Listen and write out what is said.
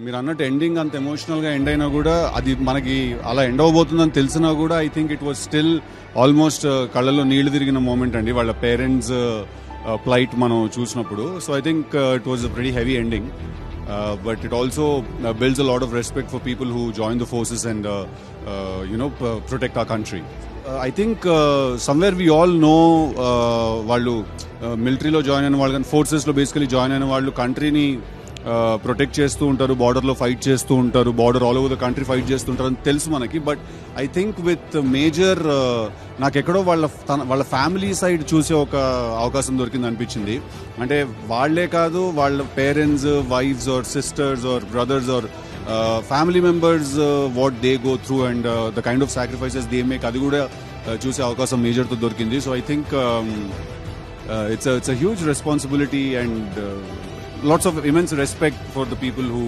మీరు అన్నట్టు ఎండింగ్ అంత ఎమోషనల్గా ఎండ్ అయినా కూడా అది మనకి అలా ఎండ్ అవ్వబోతుందని తెలిసినా కూడా I think it was still almost కళ్ళల్లో నీళ్లు తిరిగిన మూమెంట్ అండి వాళ్ళ పేరెంట్స్ ప్లైట్ మనం చూసినప్పుడు. So I think it was a very heavy ending, but it also builds a lot of respect for people who join the forces and protect our country. I think somewhere we all know వాళ్ళు మిలిటరీలో join అయిన వాళ్ళు కానీ ఫోర్సెస్లో basically join అయిన వాళ్ళు కంట్రీని protect చేస్తూ ఉంటారు, బార్డర్లో ఫైట్ చేస్తూ ఉంటారు, border all over the country fight చేస్తుంటారు అని తెలుసు మనకి. But I think with major నాకెక్కడో వాళ్ళ ఫ్యామిలీ సైడ్ చూసే ఒక అవకాశం దొరికింది అనిపించింది. అంటే వాళ్లే కాదు, వాళ్ళ parents, wives or sisters or brothers or family members what they go through and the kind of sacrifices they make, అది కూడా చూసే అవకాశం మేజర్తో దొరికింది. So I think it's a huge responsibility and lots of immense respect for the people who